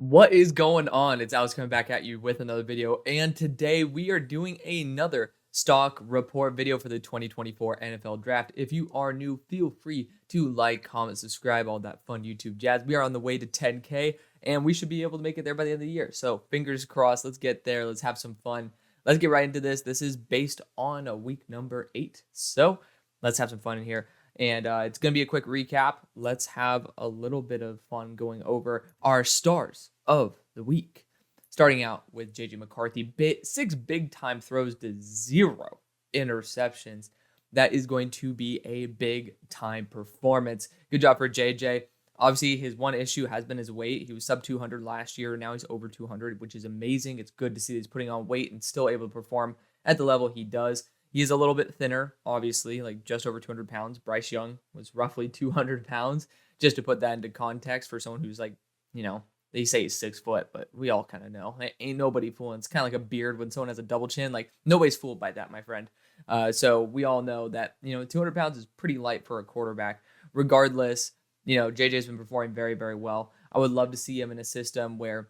What is going on? It's Alex coming back at you with another video. And today we are doing another stock report video for the 2024 NFL Draft. If you are new, feel free to like, comment, subscribe, all that fun YouTube jazz. We are on the way to 10K and we should be able to make it there by the end of the year. So fingers crossed, let's get there. Let's have some fun. Let's get right into this. This is based on a week number 8. So let's have some fun in here. And it's going to be a quick recap. Let's have a little bit of fun going over our stars of the week. Starting out with J.J. McCarthy, 6 big-time throws to 0 interceptions. That is going to be a big-time performance. Good job for J.J. Obviously, his one issue has been his weight. He was sub 200 last year. Now he's over 200, which is amazing. It's good to see that he's putting on weight and still able to perform at the level he does. He is a little bit thinner, obviously, like just over 200 pounds. Bryce Young was roughly 200 pounds, just to put that into context for someone who's like, they say he's 6 foot, but we all kind of know. Ain't nobody fooling. It's kind of like a beard when someone has a double chin. Like, nobody's fooled by that, my friend. So we all know that, 200 pounds is pretty light for a quarterback. Regardless, JJ's been performing very, very well. I would love to see him in a system where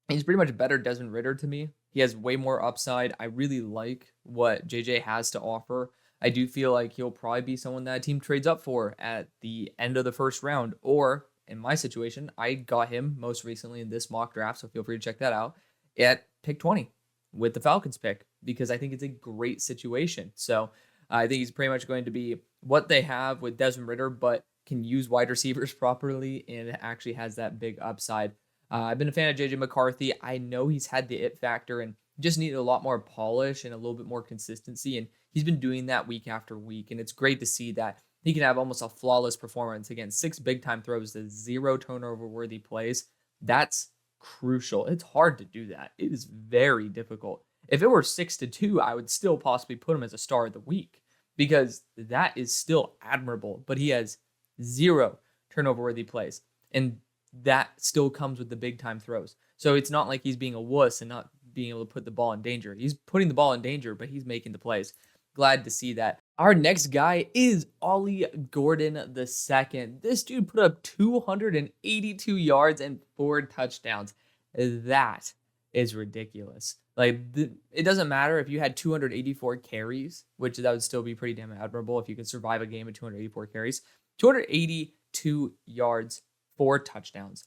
he's pretty much better Desmond Ridder to me. He has way more upside. I really like what JJ has to offer. I do feel like he'll probably be someone that a team trades up for at the end of the first round. Or in my situation, I got him most recently in this mock draft, so feel free to check that out, at pick 20 with the Falcons pick, because I think it's a great situation. So I think he's pretty much going to be what they have with Desmond Ridder, but can use wide receivers properly and actually has that big upside. I've been a fan of J.J. McCarthy. I know he's had the it factor and just needed a lot more polish and a little bit more consistency, and he's been doing that week after week, and it's great to see that he can have almost a flawless performance. Again, 6 big-time throws to 0 turnover-worthy plays. That's crucial. It's hard to do that. It is very difficult. If it were 6-2, I would still possibly put him as a star of the week because that is still admirable, but he has 0 turnover-worthy plays, and that still comes with the big-time throws. So it's not like he's being a wuss and not being able to put the ball in danger. He's putting the ball in danger, but he's making the plays. Glad to see that. Our next guy is Ollie Gordon II. This dude put up 282 yards and 4 touchdowns. That is ridiculous. It doesn't matter if you had 284 carries, which that would still be pretty damn admirable if you could survive a game of 284 carries. 282 yards, 4 touchdowns.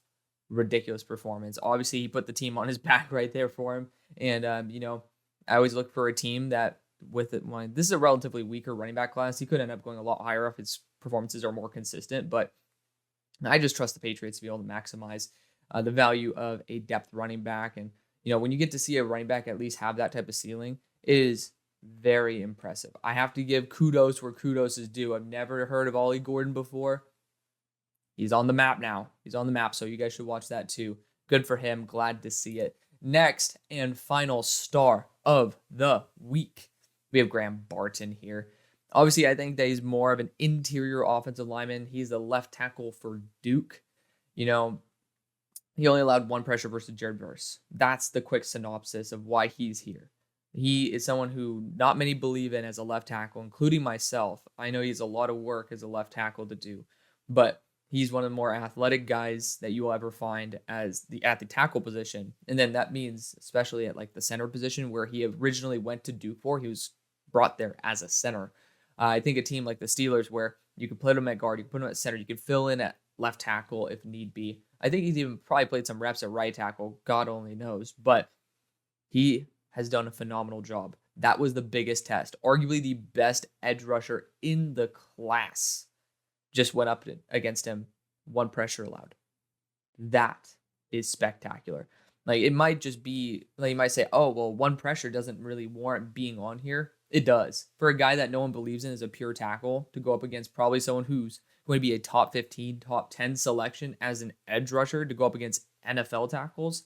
Ridiculous performance. Obviously, he put the team on his back right there for him. And, I always look for a team that this is a relatively weaker running back class. He could end up going a lot higher if his performances are more consistent, but I just trust the Patriots to be able to maximize the value of a depth running back. And, when you get to see a running back at least have that type of ceiling, it is very impressive. I have to give kudos where kudos is due. I've never heard of Ollie Gordon before. He's on the map now. He's on the map, so you guys should watch that too. Good for him. Glad to see it. Next and final star of the week, we have Graham Barton here. Obviously, I think that he's more of an interior offensive lineman. He's the left tackle for Duke. He only allowed 1 pressure versus Jared Verse. That's the quick synopsis of why he's here. He is someone who not many believe in as a left tackle, including myself. I know he has a lot of work as a left tackle to do, but he's one of the more athletic guys that you will ever find at the tackle position. And then that means, especially at the center position where he originally went to Duke for, he was brought there as a center. I think a team like the Steelers where you could put him at guard, you could put him at center, you could fill in at left tackle if need be. I think he's even probably played some reps at right tackle. God only knows. But he has done a phenomenal job. That was the biggest test. Arguably the best edge rusher in the class just went up against him, 1 pressure allowed. That is spectacular. It might just be, you might say, oh, well, 1 pressure doesn't really warrant being on here. It does. For a guy that no one believes in as a pure tackle to go up against probably someone who's going to be a top 15, top 10 selection as an edge rusher to go up against NFL tackles,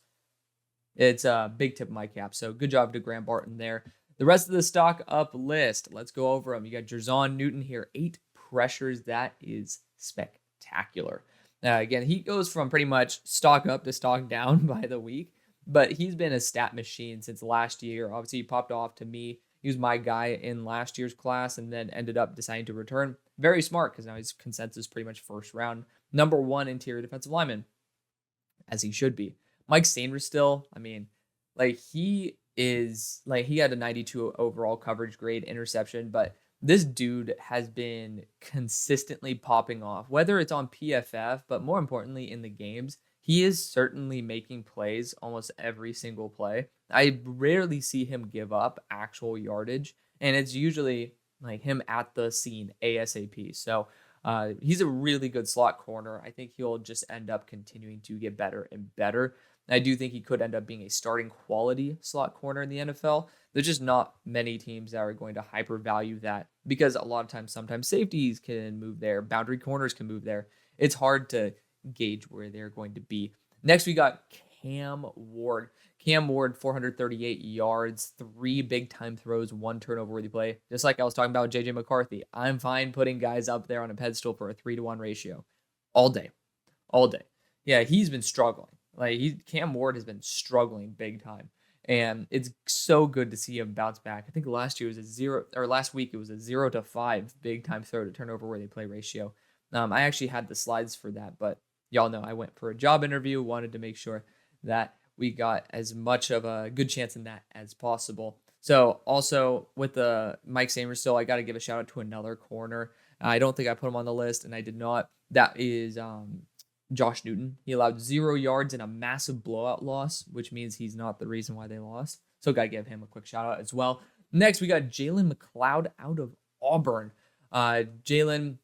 it's a big tip of my cap. So good job to Graham Barton there. The rest of the stock up list, let's go over them. You got Jerzon Newton here, 8 pressures. That is spectacular. Again, he goes from pretty much stock up to stock down by the week, but he's been a stat machine since last year. Obviously, he popped off to me. He was my guy in last year's class and then ended up deciding to return. Very smart because now he's consensus pretty much first round. Number 1 interior defensive lineman, as he should be. Mike Sainristil still, I mean, he had a 92 overall coverage grade interception, but this dude has been consistently popping off, whether it's on PFF, but more importantly in the games. He is certainly making plays almost every single play. I rarely see him give up actual yardage, and it's usually like him at the scene ASAP. So he's a really good slot corner. I think he'll just end up continuing to get better and better. I do think he could end up being a starting quality slot corner in the NFL. There's just not many teams that are going to hyper value that because a lot of times, sometimes safeties can move there, boundary corners can move there. It's hard to gauge where they're going to be. Next, we got Cam Ward. Cam Ward, 438 yards, 3 big time throws, 1 turnover worthy play. Just like I was talking about JJ McCarthy, I'm fine putting guys up there on a pedestal for a 3-to-1 ratio all day. All day. Yeah, he's been struggling. Cam Ward has been struggling big time. And it's so good to see him bounce back. I think last week it was a 0-to-5 big time throw to turnover worthy play ratio. I actually had the slides for that, but y'all know I went for a job interview, wanted to make sure that we got as much of a good chance in that as possible. So also with the Mike Sainristil, I got to give a shout out to another corner. I don't think I put him on the list, and I did not. That is Josh Newton. He allowed 0 yards in a massive blowout loss, which means he's not the reason why they lost. So got to give him a quick shout out as well. Next, we got Jalen McLeod out of Auburn. Jalen,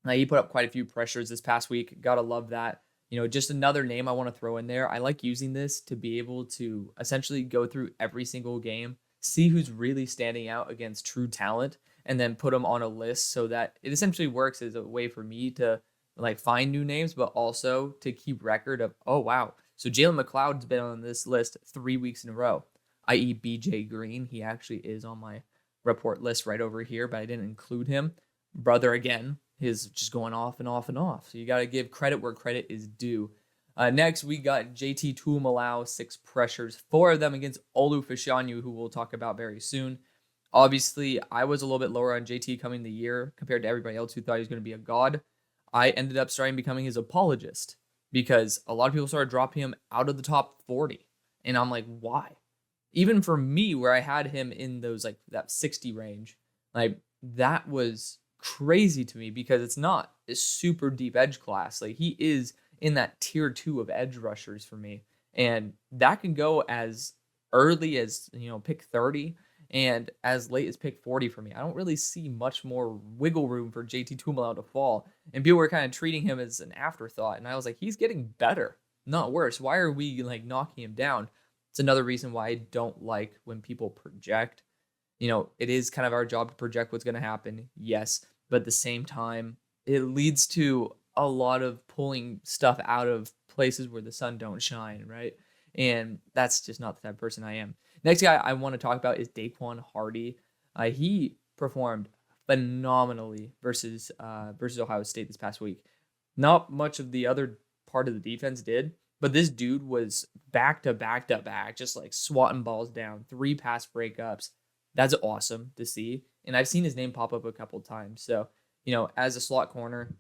he put up quite a few pressures this past week. Gotta love that. Just another name I want to throw in there. I like using this to be able to essentially go through every single game, see who's really standing out against true talent, and then put them on a list so that it essentially works as a way for me to find new names, but also to keep record of, oh, wow. So Jalen McLeod's been on this list 3 weeks in a row, i.e. BJ Green. He actually is on my report list right over here, but I didn't include him. Brother, again, is just going off and off and off. So you got to give credit where credit is due. Next, we got JT Tuimoloau, 6 pressures, 4 of them against Olu Fashanu, who we'll talk about very soon. Obviously, I was a little bit lower on JT coming the year compared to everybody else who thought he was going to be a god. I ended up starting becoming his apologist because a lot of people started dropping him out of the top 40. And I'm like, why? Even for me, where I had him in those that 60 range, that was crazy to me because it's not a super deep edge class. He is in that tier 2 of edge rushers for me. And that can go as early as, pick 30 and as late as pick 40 for me. I don't really see much more wiggle room for JT Tuimoloau to fall. And people were kind of treating him as an afterthought. And I was like, he's getting better, not worse. Why are we knocking him down? It's another reason why I don't like when people project. It is kind of our job to project what's going to happen. Yes. But at the same time, it leads to a lot of pulling stuff out of places where the sun don't shine, right? And that's just not the type of person I am. Next guy I want to talk about is Daquan Hardy. He performed phenomenally versus Ohio State this past week. Not much of the other part of the defense did, but this dude was back to back, just swatting balls down, 3 pass breakups. That's awesome to see. And I've seen his name pop up a couple times. So, as a slot corner,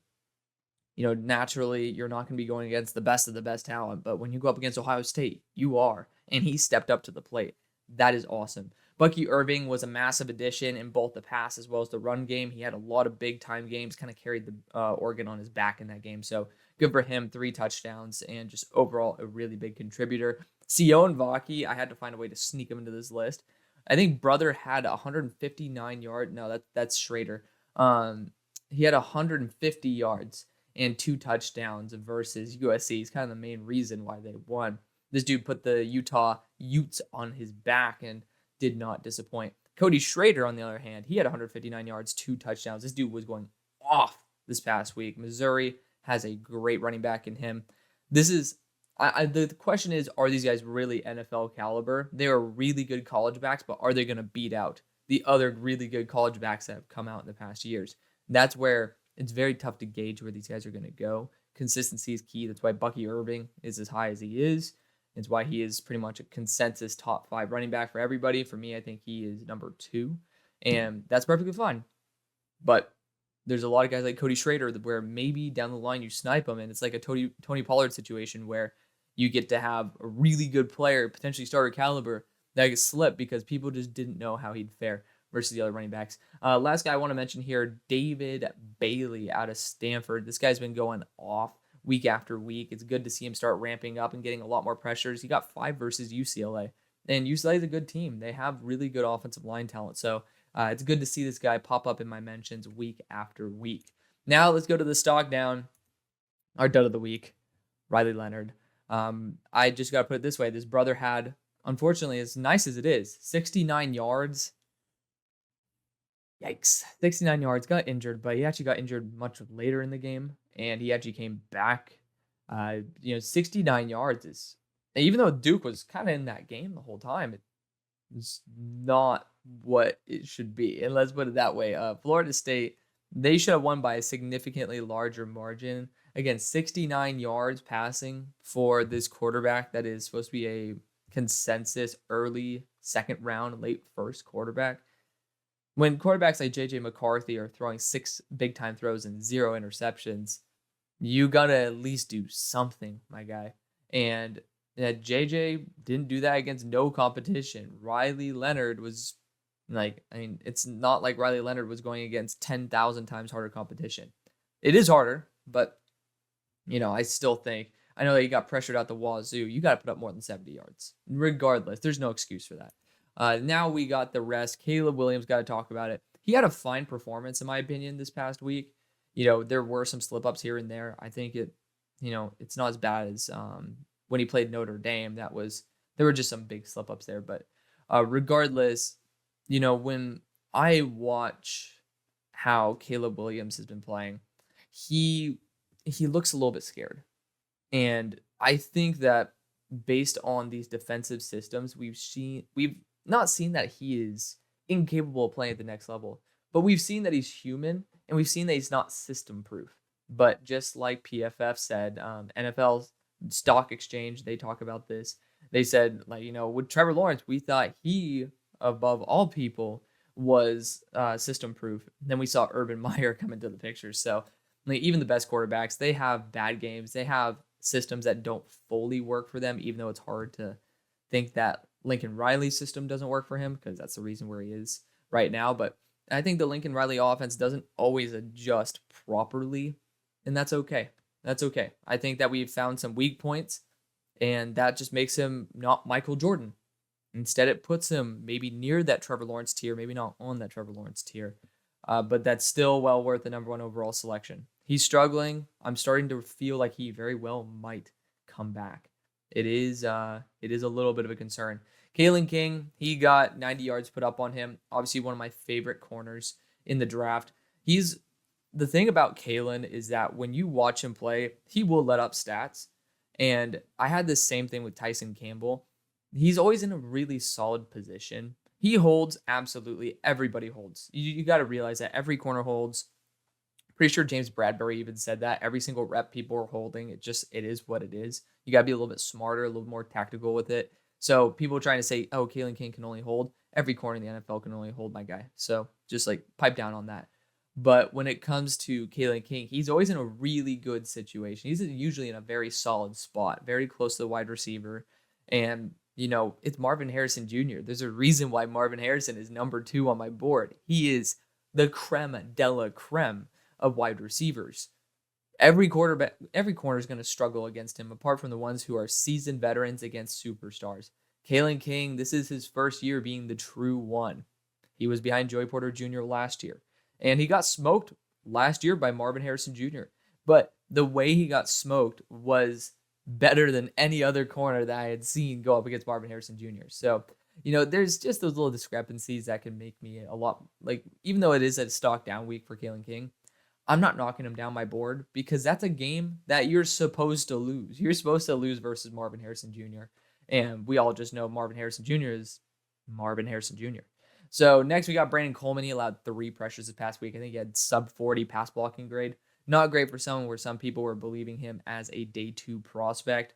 naturally you're not going to be going against the best of the best talent. But when you go up against Ohio State, you are. And he stepped up to the plate. That is awesome. Bucky Irving was a massive addition in both the pass as well as the run game. He had a lot of big time games, kind of carried the Oregon on his back in that game. So good for him, 3 touchdowns, and just overall a really big contributor. Sion Vaki, I had to find a way to sneak him into this list. I think brother had 159 yards. No, that's Schrader. He had 150 yards and 2 touchdowns versus USC. He's kind of the main reason why they won. This dude put the Utah Utes on his back and did not disappoint. Cody Schrader, on the other hand, he had 159 yards, 2 touchdowns. This dude was going off this past week. Missouri has a great running back in him. This is the question is, are these guys really NFL caliber? They are really good college backs, but are they going to beat out the other really good college backs that have come out in the past years? That's where it's very tough to gauge where these guys are going to go. Consistency is key. That's why Bucky Irving is as high as he is. It's why he is pretty much a consensus top 5 running back for everybody. For me, I think he is number 2, and that's perfectly fine. But there's a lot of guys like Cody Schrader where maybe down the line you snipe him, and it's like a Tony Pollard situation where you get to have a really good player, potentially starter caliber, that gets slipped because people just didn't know how he'd fare versus the other running backs. Last guy I want to mention here, David Bailey out of Stanford. This guy's been going off week after week. It's good to see him start ramping up and getting a lot more pressures. He got 5 versus UCLA, and UCLA is a good team. They have really good offensive line talent, so it's good to see this guy pop up in my mentions week after week. Now let's go to the stock down, our dud of the week, Riley Leonard. I just got to put it this way. This brother had, unfortunately, as nice as it is, 69 yards. Yikes. 69 yards, got injured, but he actually got injured much later in the game, and he actually came back. 69 yards is, even though Duke was kind of in that game the whole time, it's not what it should be. And let's put it that way. Florida State, they should have won by a significantly larger margin. Again, 69 yards passing for this quarterback that is supposed to be a consensus early second round, late first quarterback. When quarterbacks like J.J. McCarthy are throwing 6 big-time throws and 0 interceptions, you got to at least do something, my guy. And J.J. didn't do that against no competition. Riley Leonard was it's not like Riley Leonard was going against 10,000 times harder competition. It is harder, but, I still think, I know that he got pressured out the wazoo. You got to put up more than 70 yards. Regardless, there's no excuse for that. Now we got the rest. Caleb Williams, got to talk about it. He had a fine performance, in my opinion, this past week. There were some slip-ups here and there. I think it's not as bad as when he played Notre Dame. There were just some big slip-ups there. But regardless, when I watch how Caleb Williams has been playing, he looks a little bit scared. And I think that based on these defensive systems, we've not seen that he is incapable of playing at the next level, but we've seen that he's human, and we've seen that he's not system proof. But just like PFF said, NFL Stock Exchange, they talk about this. They said, with Trevor Lawrence, we thought he, above all people, was system proof. Then we saw Urban Meyer come into the picture. So even the best quarterbacks, they have bad games. They have systems that don't fully work for them, even though it's hard to think that Lincoln Riley's system doesn't work for him, because that's the reason where he is right now. But I think the Lincoln Riley offense doesn't always adjust properly, and that's okay. That's okay. I think that we've found some weak points, and that just makes him not Michael Jordan. Instead, it puts him maybe near that Trevor Lawrence tier, maybe not on that Trevor Lawrence tier, but that's still well worth the number 1 overall selection. He's struggling. I'm starting to feel like he very well might come back. It is a little bit of a concern. Kalen King, he got 90 yards put up on him. Obviously, one of my favorite corners in the draft. The thing about Kalen is that when you watch him play, he will let up stats. And I had the same thing with Tyson Campbell. He's always in a really solid position. He holds, absolutely. Everybody holds. You got to realize that every corner holds. Pretty sure James Bradbury even said that. Every single rep people are holding. It is what it is. You got to be a little bit smarter, a little more tactical with it. So people trying to say, oh, Kalen King can only hold. Every corner in the NFL can only hold, my guy. So just pipe down on that. But when it comes to Kalen King, he's always in a really good situation. He's usually in a very solid spot, very close to the wide receiver. And, it's Marvin Harrison Jr. There's a reason why Marvin Harrison is number 2 on my board. He is the creme de la creme of wide receivers. Every corner is going to struggle against him, apart from the ones who are seasoned veterans against superstars. Kalen King, this is his first year being the true one. He was behind Joey Porter Jr. last year, and he got smoked last year by Marvin Harrison Jr. But the way he got smoked was better than any other corner that I had seen go up against Marvin Harrison Jr. So, there's just those little discrepancies that can make me a lot, even though it is a stock down week for Kalen King, I'm not knocking him down my board, because that's a game that you're supposed to lose. You're supposed to lose versus Marvin Harrison Jr. And we all just know Marvin Harrison Jr. is Marvin Harrison Jr. So next we got Brandon Coleman. He allowed 3 pressures this past week. I think he had sub 40 pass blocking grade. Not great for someone where some people were believing him as a day 2 prospect.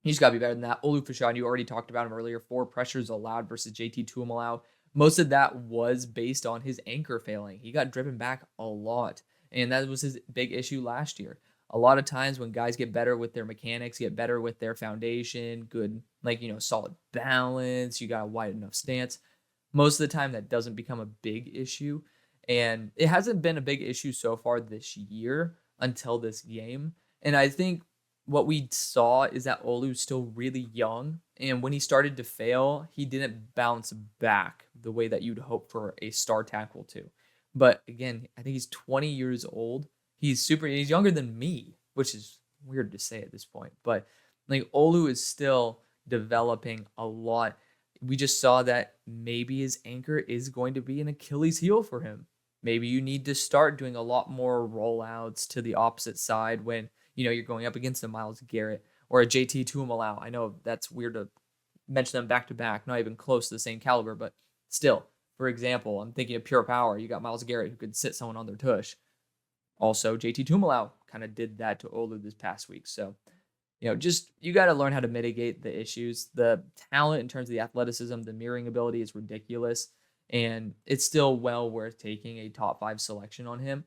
He's got to be better than that. Olu Fashanu, you already talked about him earlier. 4 pressures allowed versus JT Tuimoloau. Most of that was based on his anchor failing. He got driven back a lot, and that was his big issue last year. A lot of times when guys get better with their mechanics, get better with their foundation, good, solid balance, you got a wide enough stance, most of the time that doesn't become a big issue. And it hasn't been a big issue so far this year until this game. And I think what we saw is that Olu's still really young. And when he started to fail, he didn't bounce back the way that you'd hope for a star tackle to. But again, I think he's 20 years old. He's younger than me, which is weird to say at this point. But Olu is still developing a lot. We just saw that maybe his anchor is going to be an Achilles heel for him. Maybe you need to start doing a lot more rollouts to the opposite side when you're going up against a Myles Garrett or a JT Tuimoloau. I know that's weird to mention them back to back, not even close to the same caliber, but still. For example, I'm thinking of pure power. You got Myles Garrett who could sit someone on their tush. Also, JT Tuimoloau kind of did that to Olu this past week. So, just you got to learn how to mitigate the issues. The talent in terms of the athleticism, the mirroring ability is ridiculous. And it's still well worth taking a top 5 selection on him.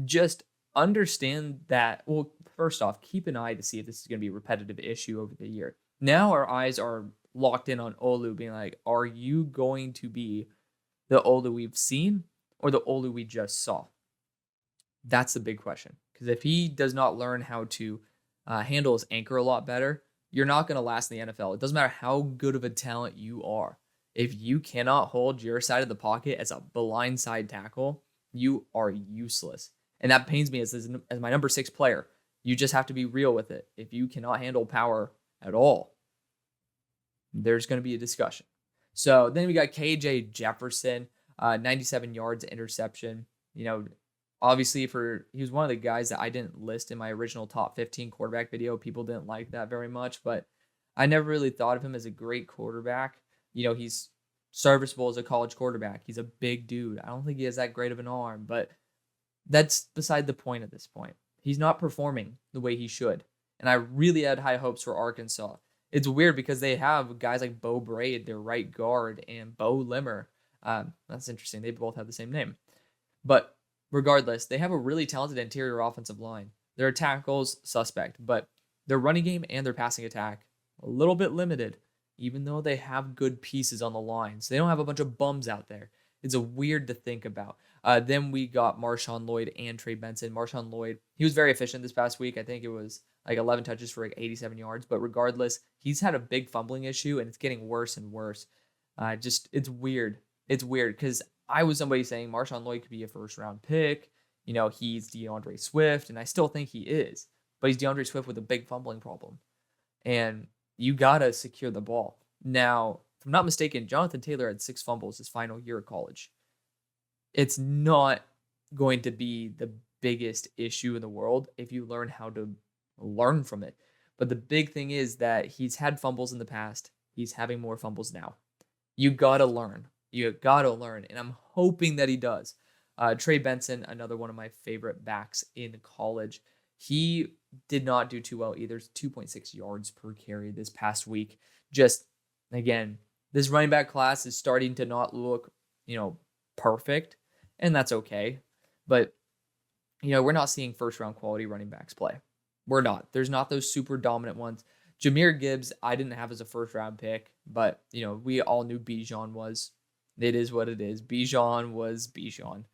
Just understand that, well, first off, keep an eye to see if this is going to be a repetitive issue over the year. Now our eyes are locked in on Olu being like, are you going to be the Olu we've seen or the Olu we just saw? That's the big question. Because if he does not learn how to handle his anchor a lot better, you're not going to last in the NFL. It doesn't matter how good of a talent you are. If you cannot hold your side of the pocket as a blind side tackle, you are useless. And that pains me as my number 6 player. You just have to be real with it. If you cannot handle power at all, there's going to be a discussion. So then we got KJ Jefferson, 97 yards interception. Obviously he was one of the guys that I didn't list in my original top 15 quarterback video. People didn't like that very much, but I never really thought of him as a great quarterback. He's serviceable as a college quarterback. He's a big dude. I don't think he has that great of an arm, but that's beside the point at this point. He's not performing the way he should. And I really had high hopes for Arkansas. It's weird because they have guys like Bo Braid, their right guard, and Bo Limmer. That's interesting. They both have the same name. But regardless, they have a really talented interior offensive line. Their tackles, suspect, but their running game and their passing attack, a little bit limited, even though they have good pieces on the lines. They don't have a bunch of bums out there. It's a weird to think about. Then we got Marshawn Lloyd and Trey Benson. Marshawn Lloyd, he was very efficient this past week. I think it was 11 touches for 87 yards. But regardless, he's had a big fumbling issue, and it's getting worse and worse. It's weird. It's weird because I was somebody saying Marshawn Lloyd could be a first-round pick. He's DeAndre Swift, and I still think he is. But he's DeAndre Swift with a big fumbling problem. And you got to secure the ball. Now, if I'm not mistaken, Jonathan Taylor had 6 fumbles his final year of college. It's not going to be the biggest issue in the world if you learn how to learn from it. But the big thing is that he's had fumbles in the past. He's having more fumbles now. You got to learn. You got to learn. And I'm hoping that he does. Trey Benson, another one of my favorite backs in college. He did not do too well either. 2.6 yards per carry this past week. Just, again, this running back class is starting to not look, perfect. And that's okay. But, we're not seeing first-round quality running backs play. We're not. There's not those super dominant ones. Jahmyr Gibbs, I didn't have as a first-round pick. But, we all knew Bijan was. It is what it is. Bijan was Bijan.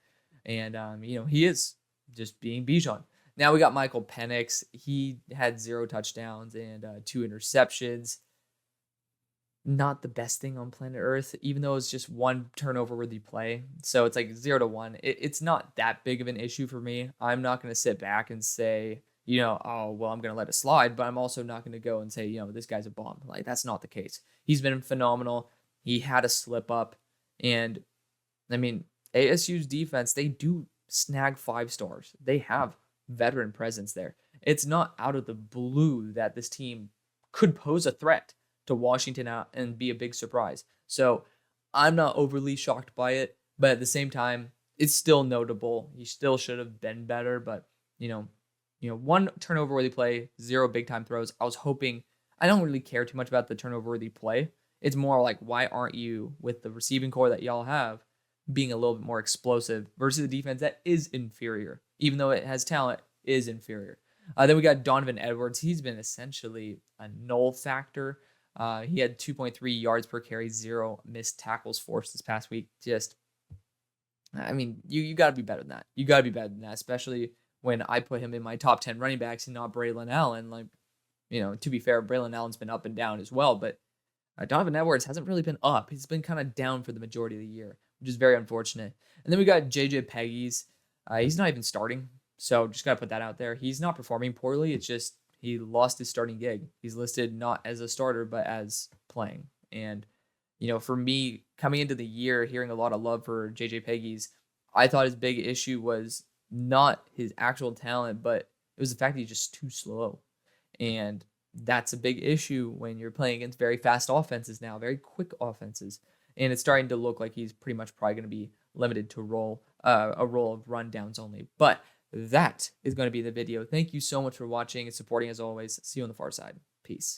And, he is just being Bijan. Now we got Michael Penix. He had 0 touchdowns and 2 interceptions. Not the best thing on planet Earth, even though it's just 1 turnover-worthy play. So it's 0-1. It's not that big of an issue for me. I'm not going to sit back and say, oh, well, I'm going to let it slide. But I'm also not going to go and say, this guy's a bomb. That's not the case. He's been phenomenal. He had a slip up. And, ASU's defense, they do snag 5 stars. They have veteran presence there. It's not out of the blue that this team could pose a threat to Washington out and be a big surprise. So I'm not overly shocked by it, but at the same time, it's still notable. He still should have been better, but 1 turnover-worthy play, 0 big-time throws. I was hoping, I don't really care too much about the turnover-worthy play. It's more like, why aren't you, with the receiving core that y'all have, being a little bit more explosive versus a defense that is inferior, even though it has talent, is inferior. Then we got Donovan Edwards. He's been essentially a null factor. He had 2.3 yards per carry, 0 missed tackles forced this past week. Just, I mean, you got to be better than that. You got to be better than that, especially when I put him in my top 10 running backs and not Braylon Allen. Like, to be fair, Braylon Allen's been up and down as well, but Donovan Edwards hasn't really been up. He's been kind of down for the majority of the year, which is very unfortunate. And then we got JJ Peggies. He's not even starting, so just got to put that out there. He's not performing poorly. It's just he lost his starting gig. He's listed not as a starter, but as playing. And, for me, coming into the year, hearing a lot of love for JJ Peggies, I thought his big issue was not his actual talent, but it was the fact that he's just too slow. And that's a big issue when you're playing against very fast offenses now, very quick offenses. And it's starting to look like he's pretty much probably going to be limited to a role of rundowns only. But that is going to be the video. Thank you so much for watching and supporting as always. See you on the far side. Peace.